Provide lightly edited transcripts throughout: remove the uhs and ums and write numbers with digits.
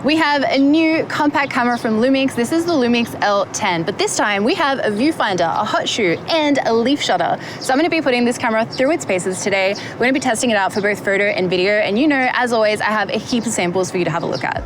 We have a new compact camera from LUMIX. This is the LUMIX L10, but this time we have a viewfinder, a hot shoe, and a leaf shutter. So I'm gonna be putting this camera through its paces today. We're gonna be testing it out for both photo and video, and you know, as always, I have a heap of samples for you to have a look at.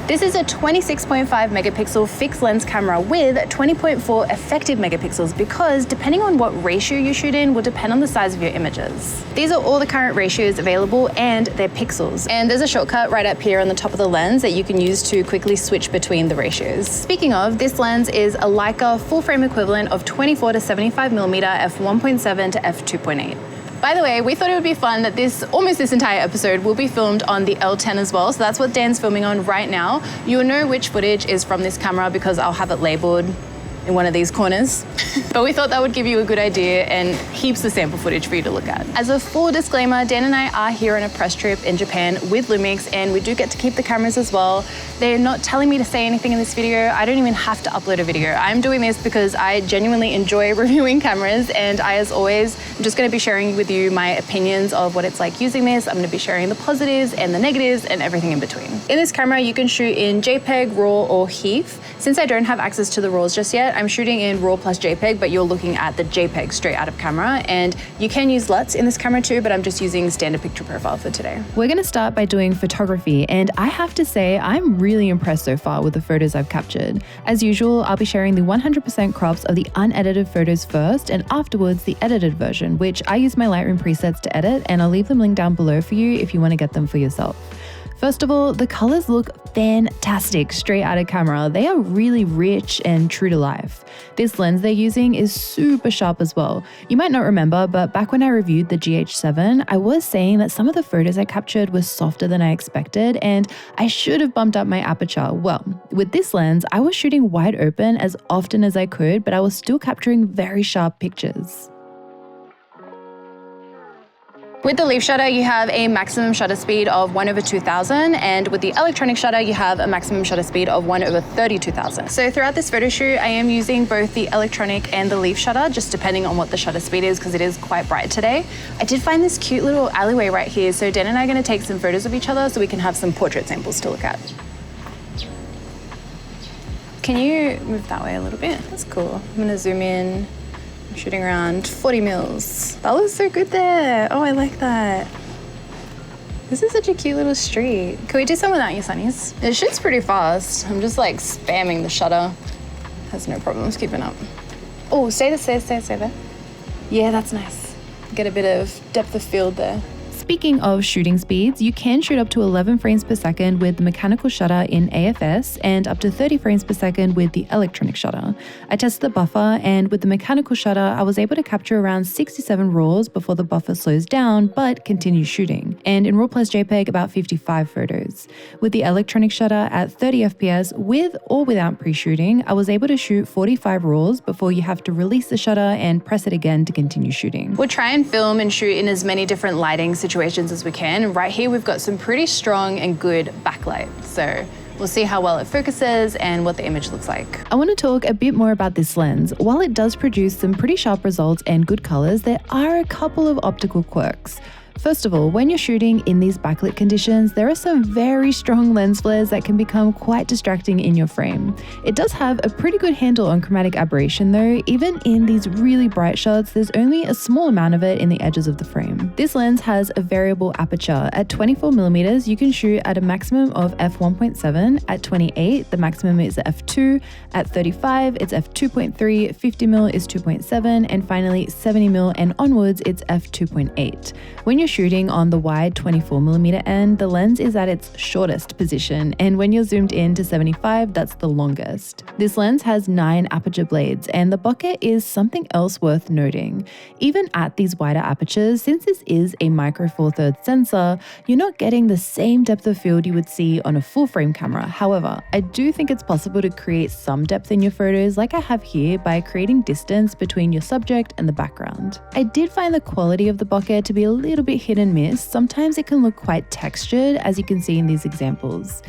This is a 26.5 megapixel fixed lens camera with 20.4 effective megapixels because depending on what ratio you shoot in will depend on the size of your images. These are all the current ratios available and their pixels. And there's a shortcut right up here on the top of the lens that you can use to quickly switch between the ratios. Speaking of, this lens is a Leica full frame equivalent of 24 to 75 millimeter f1.7 to f2.8. By the way, we thought it would be fun that almost this entire episode will be filmed on the L10 as well, so that's what Dan's filming on right now. You'll know which footage is from this camera because I'll have it labeled in one of these corners. But we thought that would give you a good idea and heaps of sample footage for you to look at. As a full disclaimer, Dan and I are here on a press trip in Japan with LUMIX, and we do get to keep the cameras as well. They're not telling me to say anything in this video. I don't even have to upload a video. I'm doing this because I genuinely enjoy reviewing cameras, and I, as always, I'm just gonna be sharing with you my opinions of what it's like using this. I'm gonna be sharing the positives and the negatives and everything in between. In this camera, you can shoot in JPEG, RAW, or HEIF. Since I don't have access to the RAWs just yet, I'm shooting in RAW plus JPEG, but you're looking at the JPEG straight out of camera. And you can use LUTs in this camera too, but I'm just using standard picture profile for today. We're gonna start by doing photography, and I have to say, I'm really impressed so far with the photos I've captured. As usual, I'll be sharing the 100% crops of the unedited photos first, and afterwards the edited version, which I use my Lightroom presets to edit, and I'll leave them linked down below for you if you wanna get them for yourself. First of all, the colors look fantastic straight out of camera. They are really rich and true to life. This lens they're using is super sharp as well. You might not remember, but back when I reviewed the GH7, I was saying that some of the photos I captured were softer than I expected, and I should have bumped up my aperture. Well, with this lens, I was shooting wide open as often as I could, but I was still capturing very sharp pictures. With the leaf shutter, you have a maximum shutter speed of 1/2000, and with the electronic shutter, you have a maximum shutter speed of 1/32,000. So throughout this photo shoot, I am using both the electronic and the leaf shutter, just depending on what the shutter speed is, because it is quite bright today. I did find this cute little alleyway right here, so Dan and I are going to take some photos of each other so we can have some portrait samples to look at. Can you move that way a little bit? That's cool. I'm going to zoom in. Shooting around 40 mils. That looks so good there. Oh, I like that. This is such a cute little street. Can we do some without your sunnies? It shoots pretty fast. I'm just like spamming the shutter. Has no problems keeping up. Oh, stay there. Yeah, that's nice. Get a bit of depth of field there. Speaking of shooting speeds, you can shoot up to 11 frames per second with the mechanical shutter in AFS and up to 30 frames per second with the electronic shutter. I tested the buffer, and with the mechanical shutter, I was able to capture around 67 RAWs before the buffer slows down but continues shooting, and in RAW plus JPEG about 55 photos. With the electronic shutter at 30 FPS with or without pre-shooting, I was able to shoot 45 RAWs before you have to release the shutter and press it again to continue shooting. We'll try and film and shoot in as many different lighting situations as we can. And right here, we've got some pretty strong and good backlight. So we'll see how well it focuses and what the image looks like. I want to talk a bit more about this lens. While it does produce some pretty sharp results and good colors, there are a couple of optical quirks. First of all, when you're shooting in these backlit conditions, there are some very strong lens flares that can become quite distracting in your frame. It does have a pretty good handle on chromatic aberration though. Even in these really bright shots, there's only a small amount of it in the edges of the frame. This lens has a variable aperture. At 24mm, you can shoot at a maximum of f1.7. At 28, the maximum is f2. At 35, it's f2.3. 50mm is 2.7. And finally, 70mm and onwards, it's f2.8. When you're shooting on the wide 24mm end, the lens is at its shortest position, and when you're zoomed in to 75, that's the longest. This lens has 9 aperture blades, and the bokeh is something else worth noting. Even at these wider apertures, since this is a micro four thirds sensor, you're not getting the same depth of field you would see on a full frame camera. However, I do think it's possible to create some depth in your photos like I have here by creating distance between your subject and the background. I did find the quality of the bokeh to be a little bit hit and miss. Sometimes it can look quite textured, as you can see in these examples.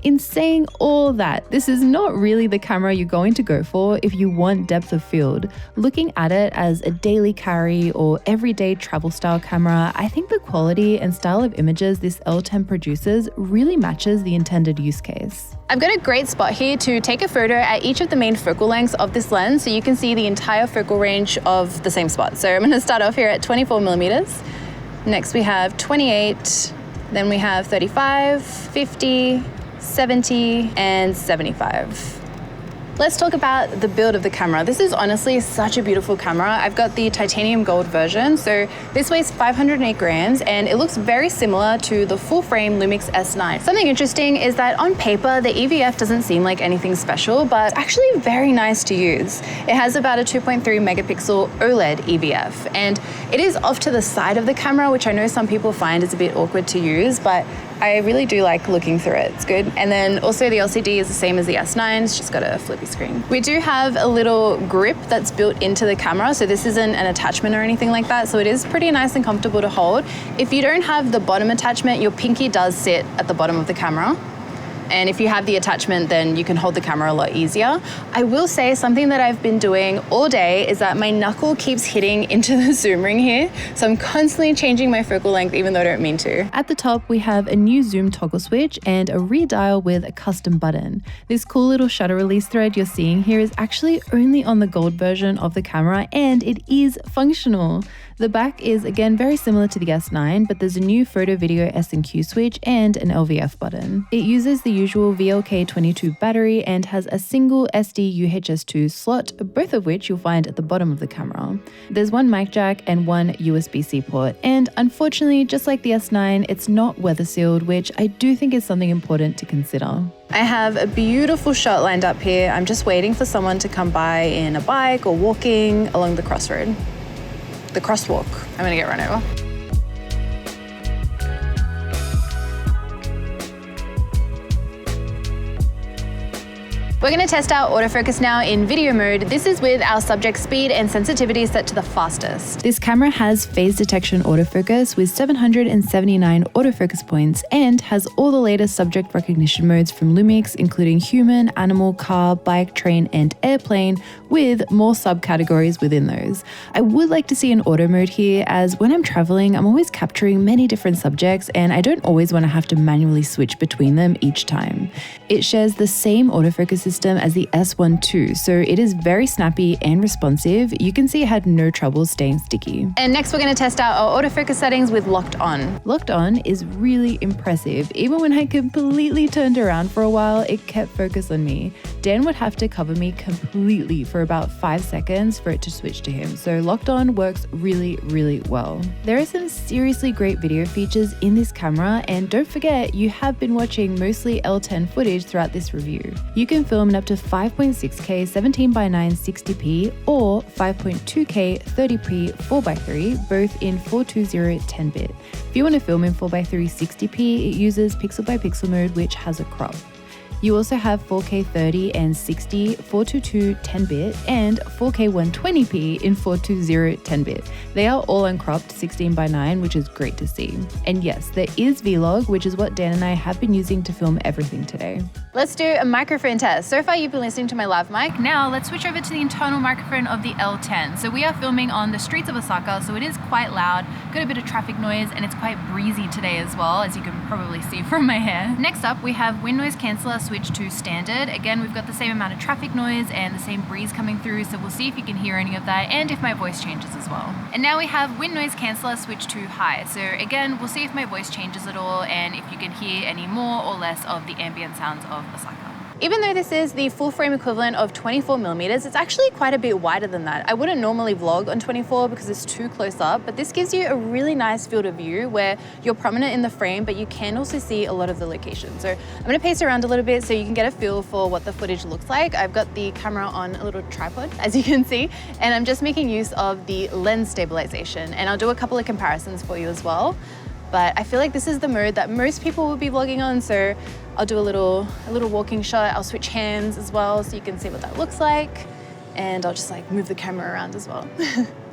In saying all that, this is not really the camera you're going to go for if you want depth of field. Looking at it as a daily carry or everyday travel style camera, I think the quality and style of images this L10 produces really matches the intended use case. I've got a great spot here to take a photo at each of the main focal lengths of this lens so you can see the entire focal range of the same spot. So I'm going to start off here at 24 millimeters. Next we have 28, then we have 35, 50, 70, and 75. Let's talk about the build of the camera. This is honestly such a beautiful camera. I've got the titanium gold version. So this weighs 508 grams and it looks very similar to the full frame LUMIX S9. Something interesting is that on paper, the EVF doesn't seem like anything special, but it's actually very nice to use. It has about a 2.3 megapixel OLED EVF and it is off to the side of the camera, which I know some people find is a bit awkward to use, but I really do like looking through it, it's good. And then also the LCD is the same as the S9, it's just got a flippy screen. We do have a little grip that's built into the camera, so this isn't an attachment or anything like that, so it is pretty nice and comfortable to hold. If you don't have the bottom attachment, your pinky does sit at the bottom of the camera. And if you have the attachment, then you can hold the camera a lot easier. I will say something that I've been doing all day is that my knuckle keeps hitting into the zoom ring here. So I'm constantly changing my focal length even though I don't mean to. At the top, we have a new zoom toggle switch and a redial with a custom button. This cool little shutter release thread you're seeing here is actually only on the gold version of the camera and it is functional. The back is again very similar to the S9, but there's a new photo video S&Q switch and an LVF button. It uses the usual VLK22 battery and has a single SD UHS-2 slot, both of which you'll find at the bottom of the camera. There's one mic jack and one USB-C port, and unfortunately, just like the S9, it's not weather sealed, which I do think is something important to consider. I have a beautiful shot lined up here. I'm just waiting for someone to come by in a bike or walking along the crossroad. The crosswalk. I'm gonna get run over. We're going to test out autofocus now in video mode. This is with our subject speed and sensitivity set to the fastest. This camera has phase detection autofocus with 779 autofocus points and has all the latest subject recognition modes from LUMIX, including human, animal, car, bike, train, and airplane, with more subcategories within those. I would like to see an auto mode here, as when I'm traveling, I'm always capturing many different subjects and I don't always want to have to manually switch between them each time. It shares the same autofocus system as the S1 II, so it is very snappy and responsive. You can see it had no trouble staying sticky. And next we're going to test out our autofocus settings with locked on. Locked on is really impressive. Even when I completely turned around for a while, it kept focus on me. Dan would have to cover me completely for about 5 seconds for it to switch to him, so locked on works really, really well. There are some seriously great video features in this camera, and don't forget, you have been watching mostly L10 footage throughout this review. You can film in up to 5.6K 17:9 60p or 5.2K 30p 4:3, both in 420 10-bit. If you want to film in 4:3 60p, it uses pixel by pixel mode, which has a crop. You also have 4K 30 and 60 422 10-bit and 4K 120p in 420 10-bit. They are all uncropped 16:9, which is great to see. And yes, there is Vlog, which is what Dan and I have been using to film everything today. Let's do a microphone test. So far you've been listening to my lav mic. Now let's switch over to the internal microphone of the L10. So we are filming on the streets of Osaka, so it is quite loud, got a bit of traffic noise, and it's quite breezy today as well, as you can probably see from my hair. Next up, we have wind noise canceller switched to standard. Again, we've got the same amount of traffic noise and the same breeze coming through, so we'll see if you can hear any of that and if my voice changes as well. And now we have wind noise canceller switched to high. So again, we'll see if my voice changes at all and if you can hear any more or less of the ambient sounds of Osaka. Even though this is the full frame equivalent of 24mm, it's actually quite a bit wider than that. I wouldn't normally vlog on 24 because it's too close up, but this gives you a really nice field of view where you're prominent in the frame, but you can also see a lot of the location. So I'm gonna pace around a little bit so you can get a feel for what the footage looks like. I've got the camera on a little tripod, as you can see, and I'm just making use of the lens stabilization, and I'll do a couple of comparisons for you as well. But I feel like this is the mode that most people will be vlogging on, so I'll do a little walking shot. I'll switch hands as well so you can see what that looks like, and I'll just like move the camera around as well.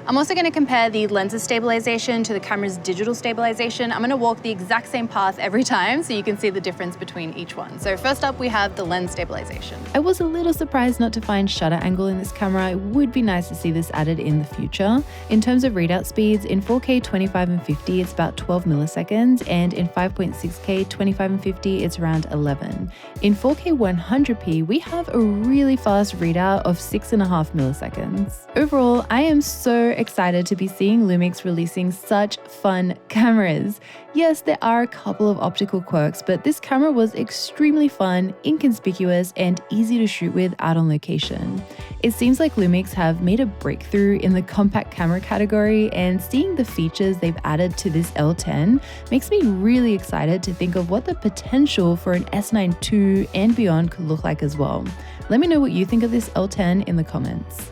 I'm also going to compare the lens's stabilization to the camera's digital stabilization. I'm going to walk the exact same path every time so you can see the difference between each one. So first up, we have the lens stabilization. I was a little surprised not to find shutter angle in this camera. It would be nice to see this added in the future. In terms of readout speeds, in 4K 25 and 50, it's about 12 milliseconds, and in 5.6K 25 and 50, it's around 11. In 4K 100p, we have a really fast readout of 6.5 milliseconds. Overall, I am so excited to be seeing LUMIX releasing such fun cameras. Yes, there are a couple of optical quirks, but this camera was extremely fun, inconspicuous, and easy to shoot with out on location. It seems like LUMIX have made a breakthrough in the compact camera category, and seeing the features they've added to this L10 makes me really excited to think of what the potential for an S9 II and beyond could look like as well. Let me know what you think of this L10 in the comments.